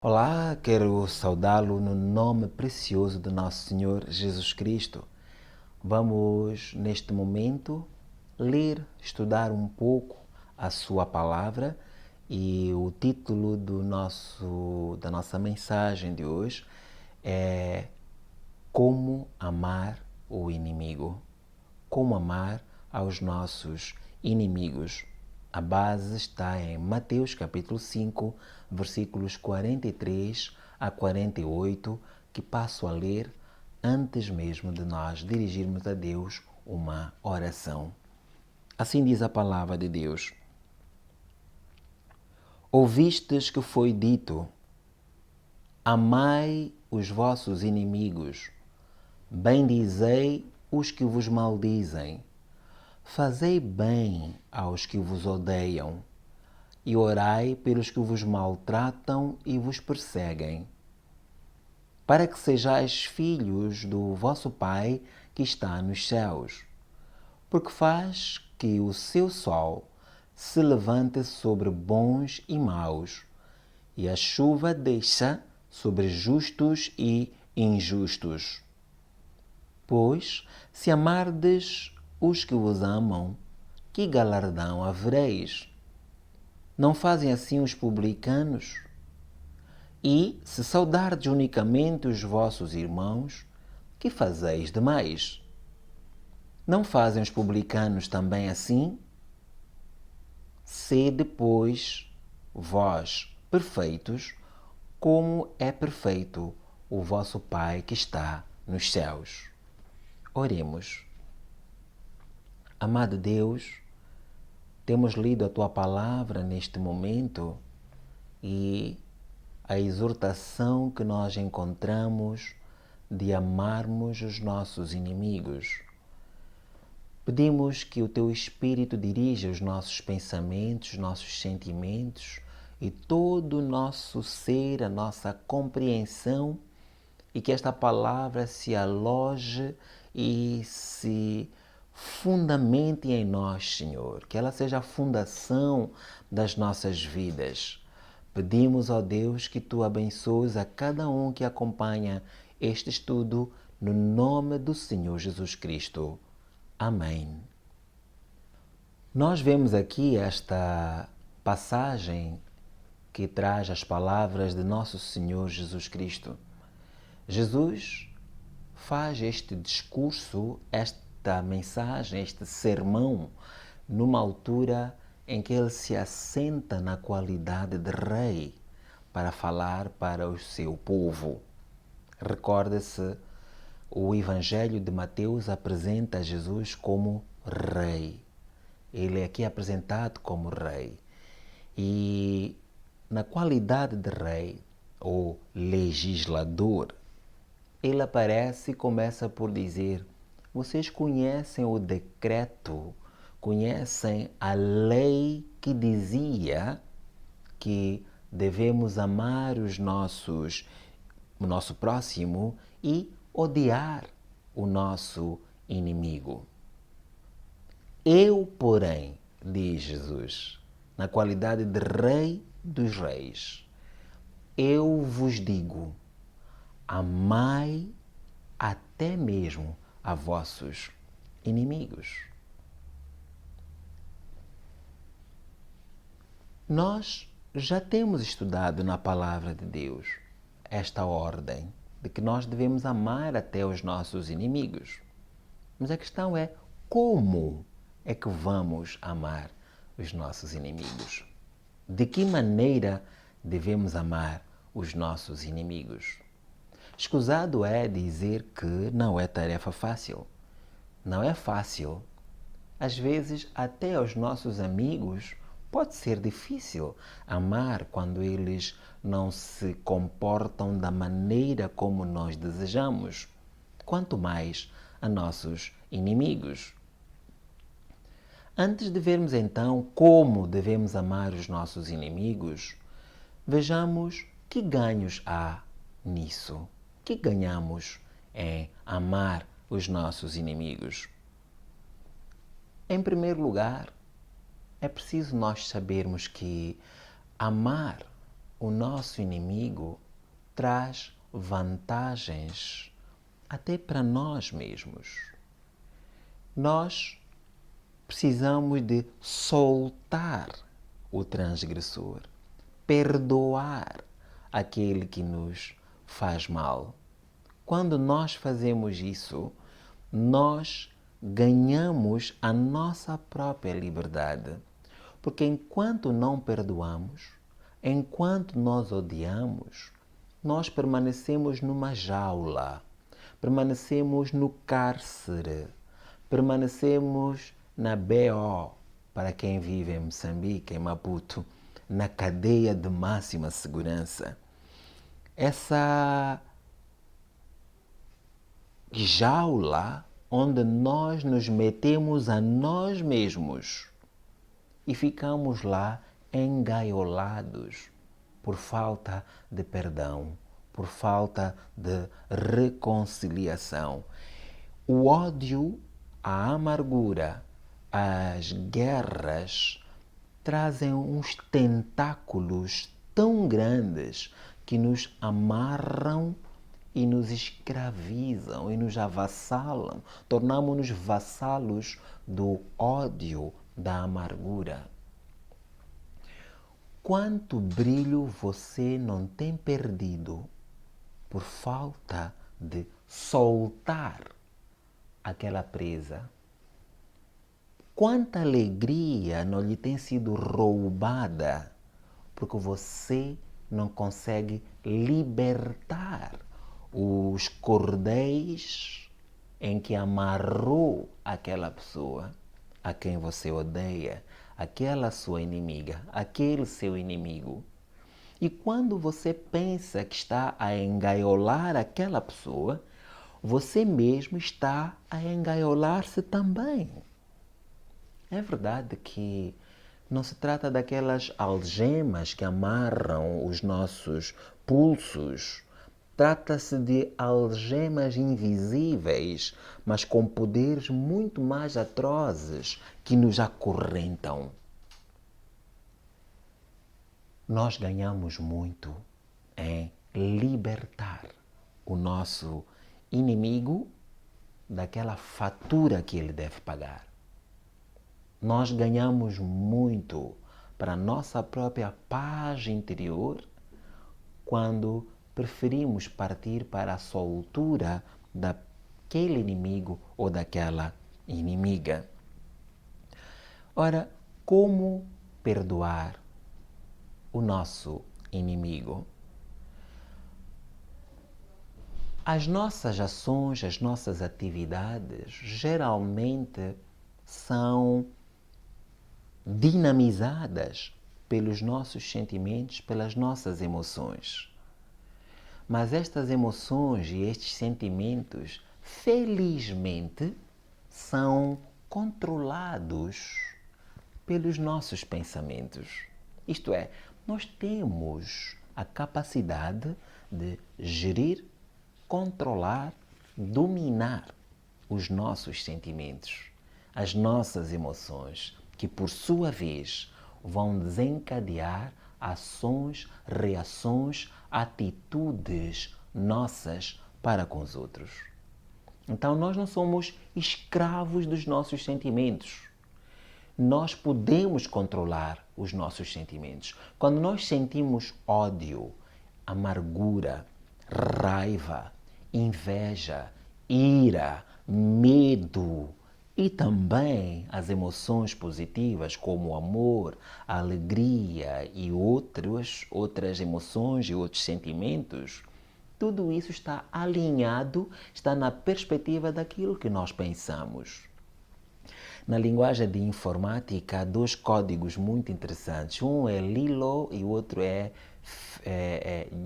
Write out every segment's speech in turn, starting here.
Olá, quero saudá-lo no nome precioso do nosso Senhor Jesus Cristo. Vamos, neste momento, ler, estudar um pouco a Sua palavra e o título da nossa mensagem de hoje é Como Amar o Inimigo. Como amar aos nossos inimigos. A base está em Mateus capítulo 5, versículos 43 a 48, que passo a ler antes mesmo de nós dirigirmos a Deus uma oração. Assim diz a palavra de Deus. Ouvistes que foi dito, amai os vossos inimigos, bendizei os que vos maldizem, fazei bem aos que vos odeiam e orai pelos que vos maltratam e vos perseguem, para que sejais filhos do vosso Pai que está nos céus, porque faz que o seu sol se levante sobre bons e maus, e a chuva desça sobre justos e injustos. Pois, se amardes os que vos amam, que galardão havereis? Não fazem assim os publicanos? E, se saudardes unicamente os vossos irmãos, que fazeis demais? Não fazem os publicanos também assim? Sede, pois, vós perfeitos, como é perfeito o vosso Pai que está nos céus. Oremos. Amado Deus, temos lido a Tua palavra neste momento e a exortação que nós encontramos de amarmos os nossos inimigos. Pedimos que o Teu Espírito dirija os nossos pensamentos, nossos sentimentos e todo o nosso ser, a nossa compreensão, e que esta palavra se aloje e se fundamente em nós, Senhor. Que ela seja a fundação das nossas vidas. Pedimos, ó Deus, que Tu abençoes a cada um que acompanha este estudo, no nome do Senhor Jesus Cristo. Amém. Nós vemos aqui esta passagem que traz as palavras de nosso Senhor Jesus Cristo. Jesus faz este discurso, esta mensagem, este sermão, numa altura em que ele se assenta na qualidade de rei para falar para o seu povo. Recorda-se, o Evangelho de Mateus apresenta Jesus como rei. Ele é aqui apresentado como rei. E na qualidade de rei ou legislador, ele aparece e começa por dizer: vocês conhecem o decreto, conhecem a lei que dizia que devemos amar o nosso próximo e odiar o nosso inimigo. Eu, porém, diz Jesus, na qualidade de Rei dos Reis, eu vos digo, amai até mesmo a vossos inimigos. Nós já temos estudado na Palavra de Deus esta ordem de que nós devemos amar até os nossos inimigos. Mas a questão é como é que vamos amar os nossos inimigos? De que maneira devemos amar os nossos inimigos? Escusado é dizer que não é tarefa fácil. Não é fácil. Às vezes, até aos nossos amigos, pode ser difícil amar quando eles não se comportam da maneira como nós desejamos, quanto mais a nossos inimigos. Antes de vermos então como devemos amar os nossos inimigos, vejamos que ganhos há nisso? O que ganhamos em amar os nossos inimigos? Em primeiro lugar, é preciso nós sabermos que amar o nosso inimigo traz vantagens até para nós mesmos. Nós precisamos de soltar o transgressor, perdoar aquele que nos faz mal. Quando nós fazemos isso, nós ganhamos a nossa própria liberdade. Porque enquanto não perdoamos, enquanto nós odiamos, nós permanecemos numa jaula, permanecemos no cárcere, permanecemos na BO, para quem vive em Moçambique, em Maputo, na cadeia de máxima segurança. Essa jaula onde nós nos metemos a nós mesmos e ficamos lá engaiolados por falta de perdão, por falta de reconciliação. O ódio, a amargura, as guerras trazem uns tentáculos tão grandes que nos amarram e nos escravizam e nos avassalam. Tornamos-nos vassalos do ódio, da amargura. Quanto brilho você não tem perdido por falta de soltar aquela presa? Quanta alegria não lhe tem sido roubada porque você não consegue libertar os cordéis em que amarrou aquela pessoa a quem você odeia, aquela sua inimiga, aquele seu inimigo. E quando você pensa que está a engaiolar aquela pessoa, você mesmo está a engaiolar-se também. É verdade que não se trata daquelas algemas que amarram os nossos pulsos. Trata-se de algemas invisíveis, mas com poderes muito mais atrozes que nos acorrentam. Nós ganhamos muito em libertar o nosso inimigo daquela fatura que ele deve pagar. Nós ganhamos muito para a nossa própria paz interior quando preferimos partir para a soltura daquele inimigo ou daquela inimiga. Ora, como perdoar o nosso inimigo? As nossas ações, as nossas atividades geralmente são dinamizadas pelos nossos sentimentos, pelas nossas emoções. Mas estas emoções e estes sentimentos, felizmente, são controlados pelos nossos pensamentos. Isto é, nós temos a capacidade de gerir, controlar, dominar os nossos sentimentos, as nossas emoções, que por sua vez vão desencadear ações, reações, atitudes nossas para com os outros. Então nós não somos escravos dos nossos sentimentos. Nós podemos controlar os nossos sentimentos. Quando nós sentimos ódio, amargura, raiva, inveja, ira, medo e também as emoções positivas como o amor, a alegria e outras emoções e outros sentimentos, tudo isso está alinhado, está na perspectiva daquilo que nós pensamos. Na linguagem de informática há dois códigos muito interessantes. Um é Lilo e o outro é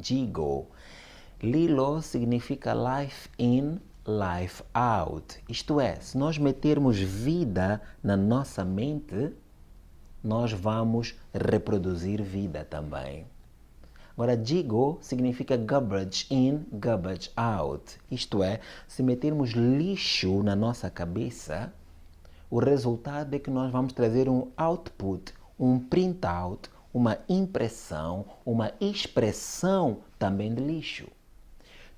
Jigo. Lilo significa life in, life out. Isto é, se nós metermos vida na nossa mente, nós vamos reproduzir vida também. Agora, digo significa garbage in, garbage out. Isto é, se metermos lixo na nossa cabeça, o resultado é que nós vamos trazer um output, um printout, uma impressão, uma expressão também de lixo.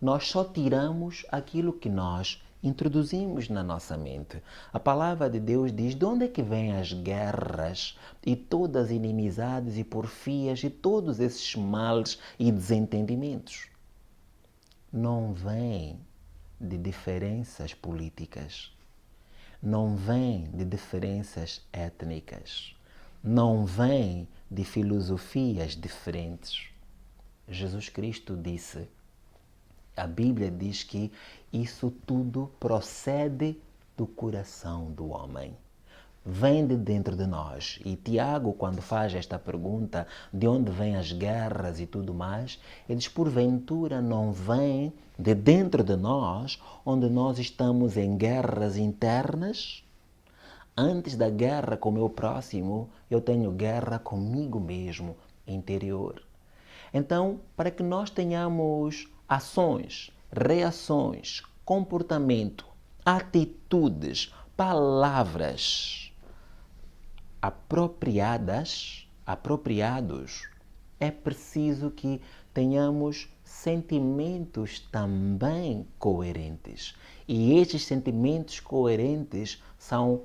Nós só tiramos aquilo que nós introduzimos na nossa mente. A palavra de Deus diz de onde é que vêm as guerras e todas as inimizades e porfias e todos esses males e desentendimentos. Não vêm de diferenças políticas, não vêm de diferenças étnicas, não vêm de filosofias diferentes. Jesus Cristo disse, a Bíblia diz que isso tudo procede do coração do homem. Vem de dentro de nós. E Tiago, quando faz esta pergunta, de onde vêm as guerras e tudo mais, ele diz, porventura não vem de dentro de nós, onde nós estamos em guerras internas? Antes da guerra com o meu próximo, eu tenho guerra comigo mesmo, interior. Então, para que nós tenhamos ações, reações, comportamento, atitudes, palavras apropriados, é preciso que tenhamos sentimentos também coerentes. E estes sentimentos coerentes são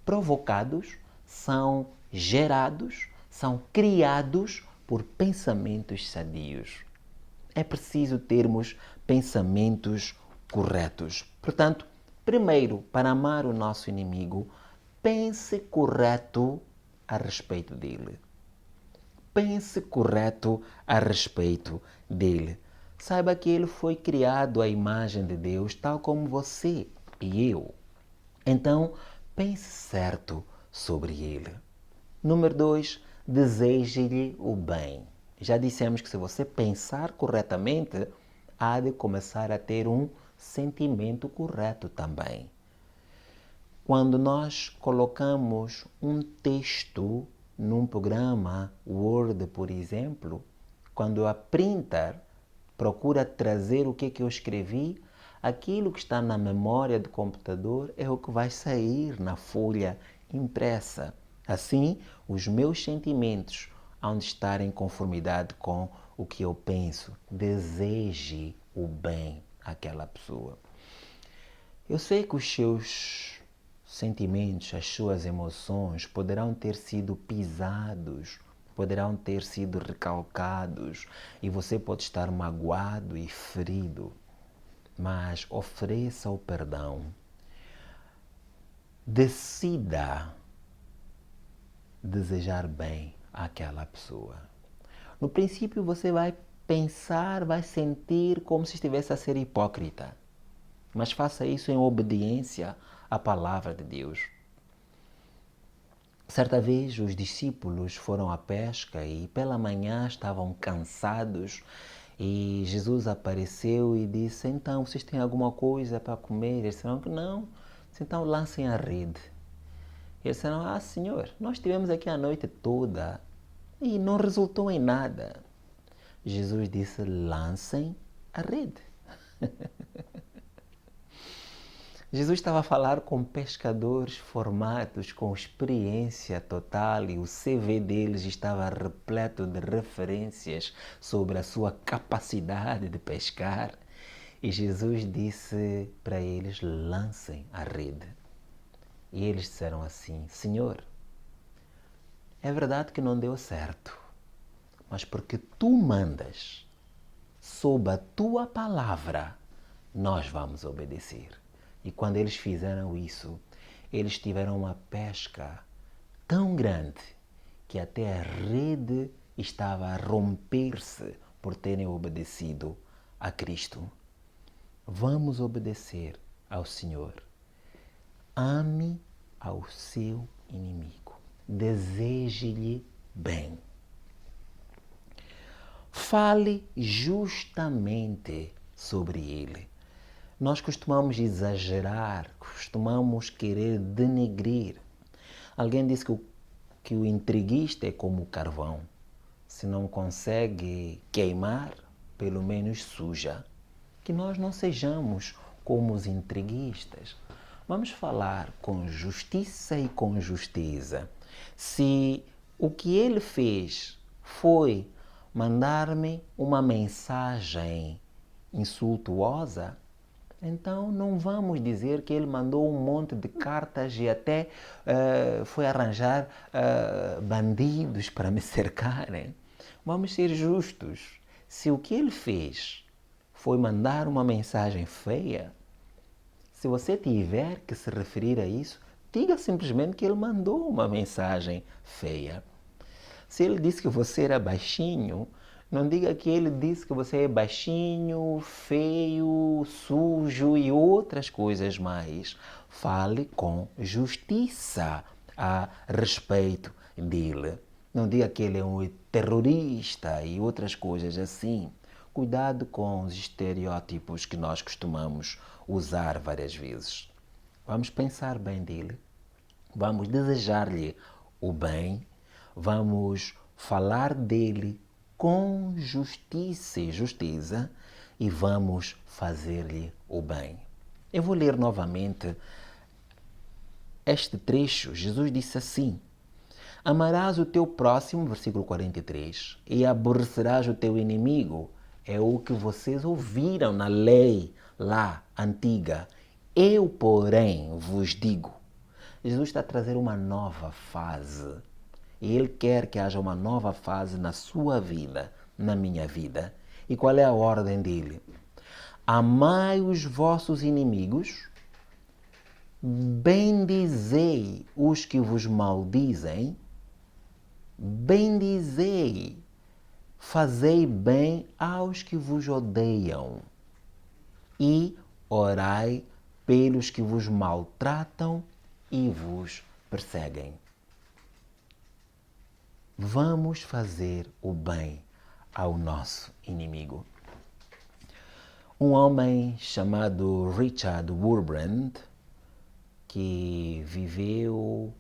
provocados, são gerados, são criados por pensamentos sadios. É preciso termos pensamentos corretos. Portanto, primeiro, para amar o nosso inimigo, pense correto a respeito dele. Pense correto a respeito dele. Saiba que ele foi criado à imagem de Deus, tal como você e eu. Então, pense certo sobre ele. Número 2, deseje-lhe o bem. Já dissemos que se você pensar corretamente, há de começar a ter um sentimento correto também. Quando nós colocamos um texto num programa Word, por exemplo, quando a printer procura trazer o que eu escrevi, aquilo que está na memória do computador é o que vai sair na folha impressa. Assim, os meus sentimentos hão de estar em conformidade com o que eu penso. Deseje o bem àquela pessoa. Eu sei que os seus sentimentos, as suas emoções poderão ter sido pisados, poderão ter sido recalcados e você pode estar magoado e ferido. Mas ofereça o perdão. Decida desejar bem àquela pessoa. No princípio você vai pensar, vai sentir como se estivesse a ser hipócrita. Mas faça isso em obediência à palavra de Deus. Certa vez os discípulos foram à pesca e pela manhã estavam cansados e Jesus apareceu e disse, então, vocês têm alguma coisa para comer? Eles disseram que não. Então lancem a rede. Eles disseram, Senhor, nós estivemos aqui a noite toda e não resultou em nada. Jesus disse, lancem a rede. Jesus estava a falar com pescadores formados, com experiência total, e o CV deles estava repleto de referências sobre a sua capacidade de pescar. E Jesus disse para eles, lancem a rede. E eles disseram assim, Senhor, é verdade que não deu certo, mas porque tu mandas, sob a tua palavra, nós vamos obedecer. E quando eles fizeram isso, eles tiveram uma pesca tão grande que até a rede estava a romper-se por terem obedecido a Cristo. Vamos obedecer ao Senhor. Ame ao seu inimigo. Deseje-lhe bem. Fale justamente sobre ele. Nós costumamos exagerar, costumamos querer denegrir. Alguém disse que o intriguista é como o carvão. Se não consegue queimar, pelo menos suja. Que nós não sejamos como os intriguistas. Vamos falar com justiça e com justiça. Se o que ele fez foi mandar-me uma mensagem insultuosa, então não vamos dizer que ele mandou um monte de cartas e até foi arranjar bandidos para me cercarem. Vamos ser justos. Se o que ele fez foi mandar uma mensagem feia, se você tiver que se referir a isso, diga simplesmente que ele mandou uma mensagem feia. Se ele disse que você era baixinho, não diga que ele disse que você é baixinho, feio, sujo e outras coisas mais. Fale com justiça a respeito dele. Não diga que ele é um terrorista e outras coisas assim. Cuidado com os estereótipos que nós costumamos usar várias vezes. Vamos pensar bem dele. Vamos desejar-lhe o bem. Vamos falar dele com justiça e justiça e vamos fazer-lhe o bem. Eu vou ler novamente este trecho. Jesus disse assim: amarás o teu próximo, versículo 43, e aborrecerás o teu inimigo. É o que vocês ouviram na lei lá antiga. Eu, porém, vos digo. Jesus está a trazer uma nova fase. E Ele quer que haja uma nova fase na sua vida, na minha vida. E qual é a ordem dele? Amai os vossos inimigos, bendizei os que vos maldizem, bendizei, fazei bem aos que vos odeiam e orai pelos que vos maltratam e vos perseguem. Vamos fazer o bem ao nosso inimigo. Um homem chamado Richard Wurmbrand, que viveu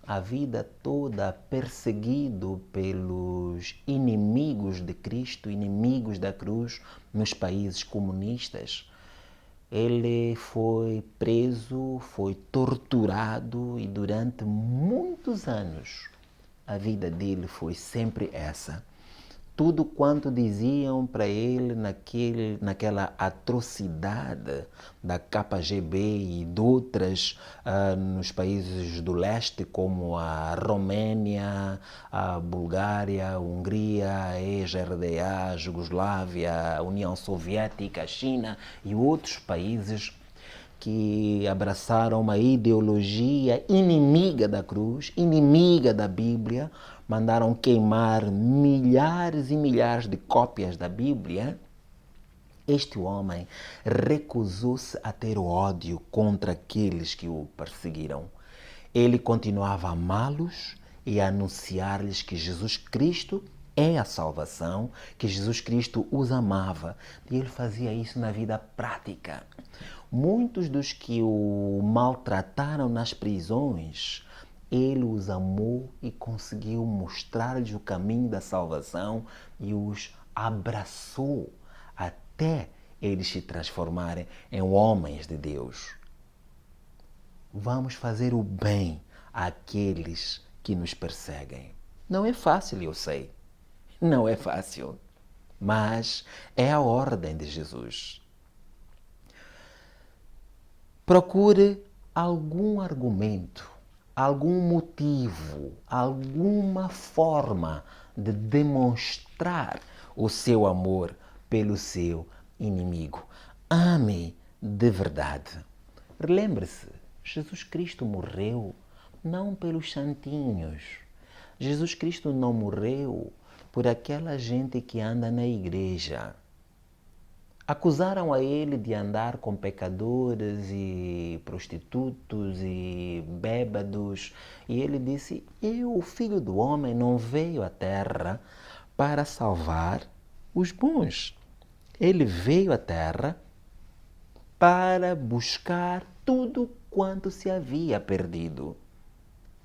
a vida toda perseguido pelos inimigos de Cristo, inimigos da cruz nos países comunistas. Ele foi preso, foi torturado e durante muitos anos a vida dele foi sempre essa. Tudo quanto diziam para ele naquela atrocidade da KGB e de outras nos países do leste, como a Romênia, a Bulgária, a Hungria, a ex-RDA, a Jugoslávia, a União Soviética, a China e outros países que abraçaram uma ideologia inimiga da cruz, inimiga da Bíblia, mandaram queimar milhares e milhares de cópias da Bíblia. Este homem recusou-se a ter ódio contra aqueles que o perseguiram. Ele continuava a amá-los e a anunciar-lhes que Jesus Cristo é a salvação, que Jesus Cristo os amava. E ele fazia isso na vida prática. Muitos dos que o maltrataram nas prisões, ele os amou e conseguiu mostrar-lhes o caminho da salvação e os abraçou até eles se transformarem em homens de Deus. Vamos fazer o bem àqueles que nos perseguem. Não é fácil, eu sei. Não é fácil. Mas é a ordem de Jesus. Procure algum argumento, algum motivo, alguma forma de demonstrar o seu amor pelo seu inimigo. Ame de verdade. Lembre-se, Jesus Cristo morreu não pelos santinhos. Jesus Cristo não morreu por aquela gente que anda na igreja. Acusaram a ele de andar com pecadores e prostitutos e bêbados. E ele disse, o Filho do Homem não veio à terra para salvar os bons. Ele veio à terra para buscar tudo quanto se havia perdido.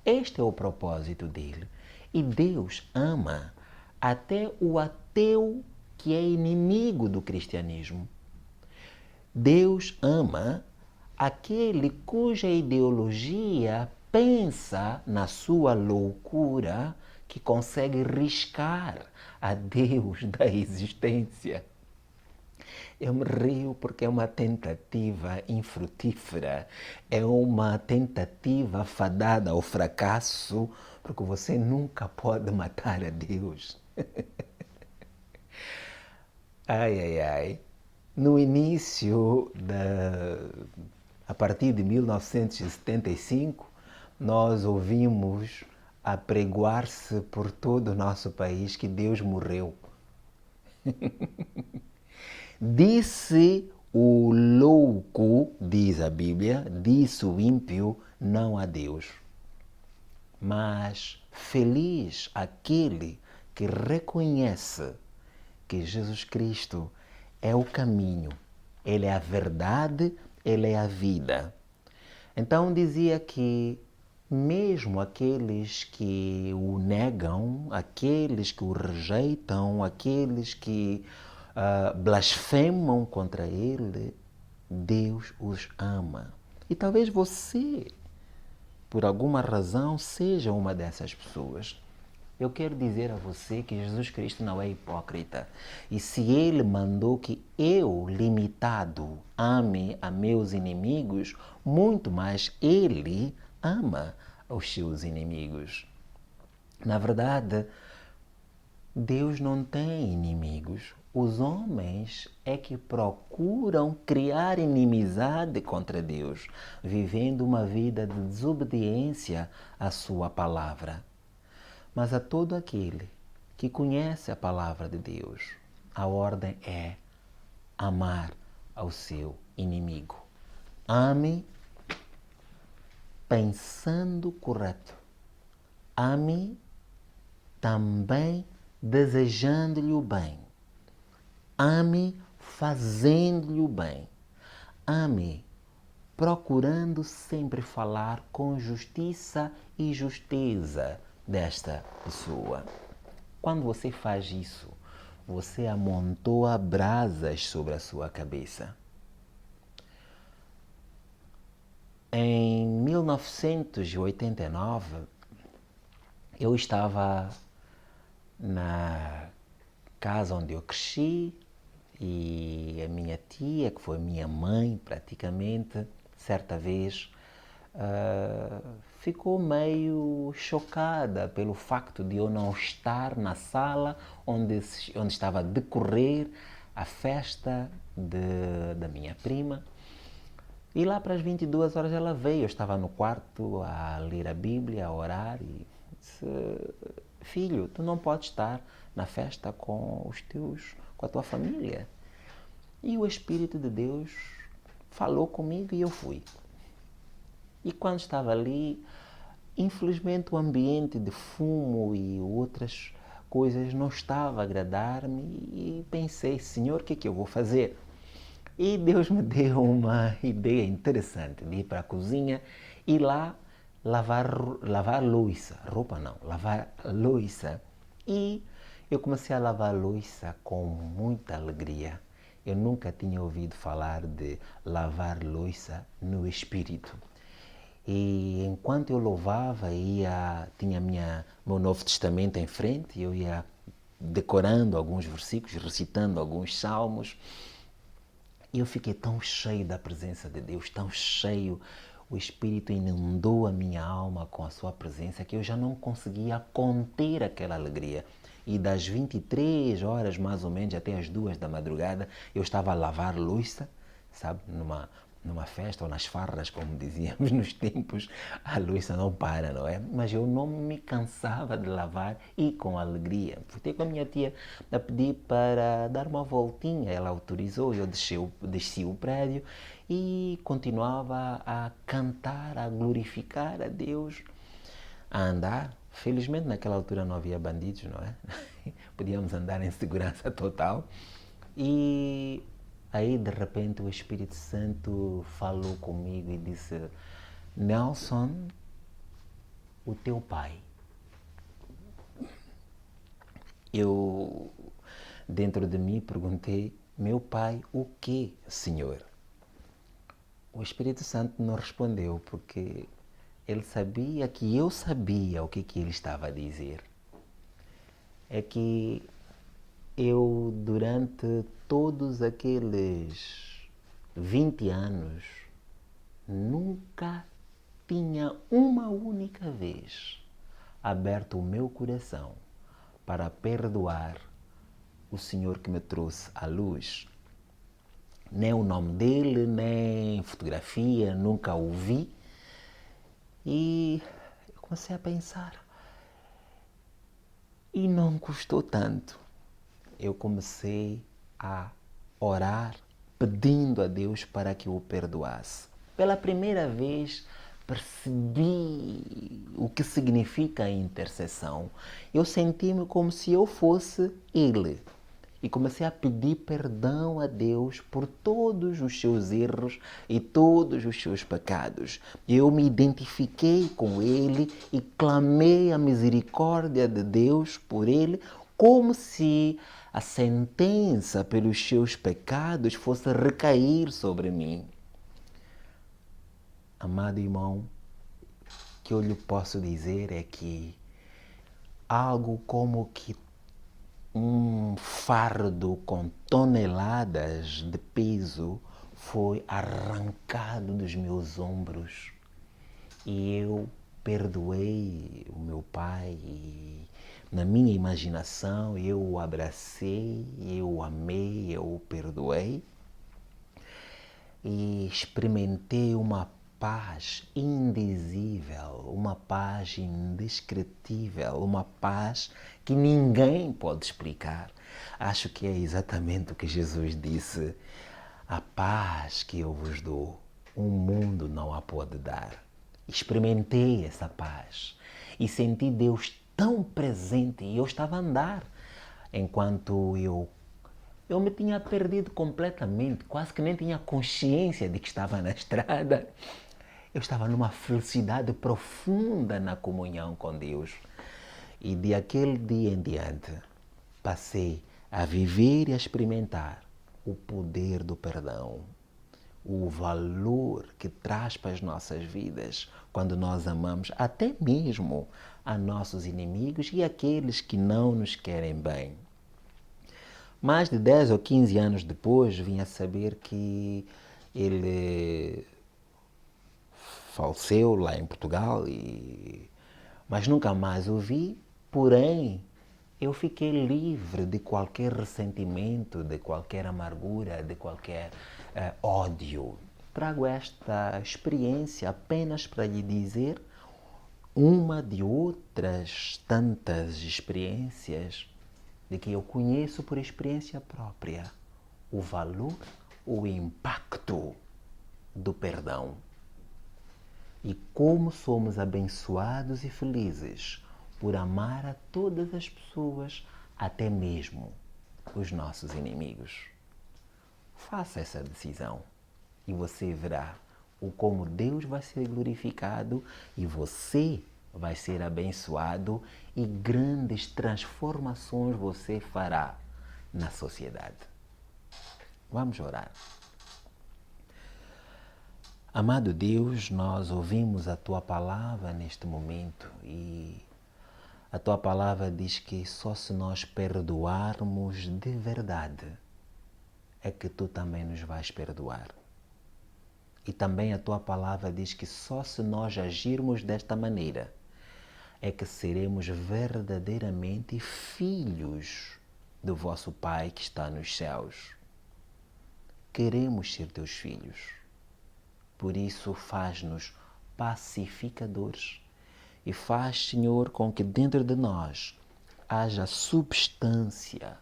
Este é o propósito dele. E Deus ama até o ateu que é inimigo do cristianismo. Deus ama aquele cuja ideologia pensa na sua loucura que consegue riscar a Deus da existência. Eu me rio porque é uma tentativa infrutífera, é uma tentativa fadada ao fracasso, porque você nunca pode matar a Deus. Ai, ai, ai. No início, a partir de 1975, nós ouvimos apregoar-se por todo o nosso país que Deus morreu. Disse o louco, diz a Bíblia, disse o ímpio, não a Deus. Mas feliz aquele que reconhece que Jesus Cristo é o caminho, Ele é a verdade, Ele é a vida. Então dizia que mesmo aqueles que o negam, aqueles que o rejeitam, aqueles que blasfemam contra Ele, Deus os ama. E talvez você, por alguma razão, seja uma dessas pessoas. Eu quero dizer a você que Jesus Cristo não é hipócrita. E se Ele mandou que eu, limitado, ame a meus inimigos, muito mais Ele ama os seus inimigos. Na verdade, Deus não tem inimigos. Os homens é que procuram criar inimizade contra Deus, vivendo uma vida de desobediência à sua palavra. Mas a todo aquele que conhece a palavra de Deus, a ordem é amar ao seu inimigo. Ame pensando correto. Ame também desejando-lhe o bem. Ame fazendo-lhe o bem. Ame procurando sempre falar com justiça e justeza desta pessoa. Quando você faz isso, você amontoa brasas sobre a sua cabeça. Em 1989, eu estava na casa onde eu cresci e a minha tia, que foi minha mãe praticamente, certa vez ficou meio chocada pelo facto de eu não estar na sala onde estava a decorrer a festa da minha prima. E lá para as 22 horas ela veio, eu estava no quarto a ler a Bíblia, a orar e disse, filho, tu não podes estar na festa com a tua família. E o Espírito de Deus falou comigo e eu fui. E quando estava ali, infelizmente o ambiente de fumo e outras coisas não estava a agradar-me e pensei, Senhor, o que é que eu vou fazer? E Deus me deu uma ideia interessante de ir para a cozinha e lá lavar louça, roupa não, lavar louça. E eu comecei a lavar louça com muita alegria. Eu nunca tinha ouvido falar de lavar louça no Espírito. E enquanto eu louvava, tinha meu Novo Testamento em frente, eu ia decorando alguns versículos, recitando alguns salmos. E eu fiquei tão cheio da presença de Deus, tão cheio, o Espírito inundou a minha alma com a sua presença, que eu já não conseguia conter aquela alegria. E das 23 horas, mais ou menos, até as 2 da madrugada, eu estava a lavar louça, sabe, numa festa ou nas farras, como dizíamos nos tempos, a louça não para, não é? Mas eu não me cansava de lavar e com alegria. Fui com a minha tia a pedir para dar uma voltinha, ela autorizou, eu desci o prédio e continuava a cantar, a glorificar a Deus, a andar. Felizmente naquela altura não havia bandidos, não é? Podíamos andar em segurança total. E aí de repente o Espírito Santo falou comigo e disse, Nelson, o teu pai, Eu, dentro de mim, perguntei: meu pai, o que, Senhor? O Espírito Santo não respondeu, porque ele sabia que eu sabia o que ele estava a dizer. É que eu, durante todos aqueles 20 anos, nunca tinha uma única vez aberto o meu coração para perdoar o Senhor que me trouxe à luz. Nem o nome dele, nem fotografia, nunca o vi. E eu comecei a pensar, e não custou tanto. Eu comecei a orar, pedindo a Deus para que o perdoasse. Pela primeira vez percebi o que significa a intercessão. Eu senti-me como se eu fosse Ele. E comecei a pedir perdão a Deus por todos os seus erros e todos os seus pecados. Eu me identifiquei com Ele e clamei a misericórdia de Deus por Ele, como se a sentença pelos seus pecados fosse recair sobre mim. Amado irmão, o que eu lhe posso dizer é que algo como que um fardo com toneladas de peso foi arrancado dos meus ombros e eu perdoei o meu pai e na minha imaginação eu o abracei, eu o amei, eu o perdoei e experimentei uma paz indizível, uma paz indescritível, uma paz que ninguém pode explicar. Acho que é exatamente o que Jesus disse: a paz que eu vos dou, o mundo não a pode dar. Experimentei essa paz e senti Deus tão presente e eu estava a andar enquanto eu me tinha perdido completamente, quase que nem tinha consciência de que estava na estrada. Eu estava numa felicidade profunda na comunhão com Deus. E de aquele dia em diante, passei a viver e a experimentar o poder do perdão, o valor que traz para as nossas vidas quando nós amamos até mesmo a nossos inimigos e aqueles que não nos querem bem. Mais de 10 ou 15 anos depois, vim a saber que ele faleceu lá em Portugal, mas nunca mais o vi. Porém, eu fiquei livre de qualquer ressentimento, de qualquer amargura, de qualquer ódio. Trago esta experiência apenas para lhe dizer uma de outras tantas experiências de que eu conheço por experiência própria o valor, o impacto do perdão. E como somos abençoados e felizes por amar a todas as pessoas, até mesmo os nossos inimigos. Faça essa decisão e você verá o como Deus vai ser glorificado e você vai ser abençoado e grandes transformações você fará na sociedade. Vamos orar. Amado Deus, nós ouvimos a Tua palavra neste momento e a Tua palavra diz que só se nós perdoarmos de verdade é que Tu também nos vais perdoar. E também a Tua palavra diz que só se nós agirmos desta maneira é que seremos verdadeiramente filhos do vosso Pai que está nos céus. Queremos ser Teus filhos. Por isso, faz-nos pacificadores e faz, Senhor, com que dentro de nós haja substância,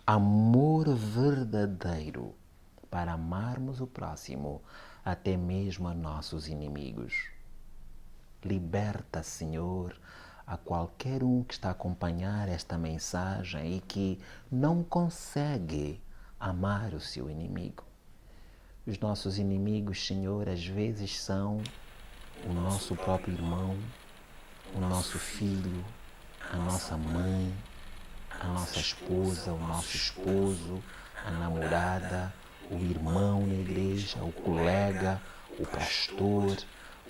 amor verdadeiro para amarmos o próximo, até mesmo a nossos inimigos. Liberta, Senhor, a qualquer um que está a acompanhar esta mensagem e que não consegue amar o seu inimigo. Os nossos inimigos, Senhor, às vezes são o nosso próprio irmão, o nosso filho, a nossa mãe, a nossa esposa, o nosso esposo, a namorada, o irmão na igreja, o colega, o pastor,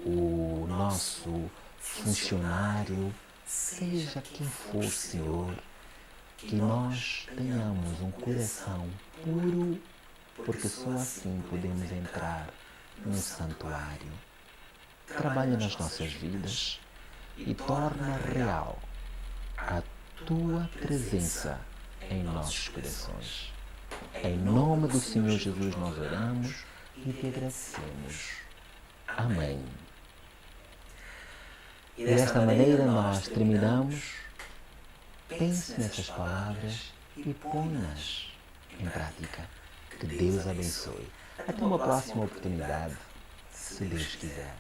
o nosso funcionário, seja quem for, Senhor, que nós tenhamos um coração puro, porque só assim podemos entrar no santuário. Trabalha nas nossas vidas e torna real a Tua presença em nossos corações. Em nome do Senhor Jesus nós oramos e te agradecemos. Amém. E desta maneira nós terminamos. Pense nessas palavras e põe-nas em prática. Que Deus abençoe. Até uma próxima oportunidade, se Deus quiser.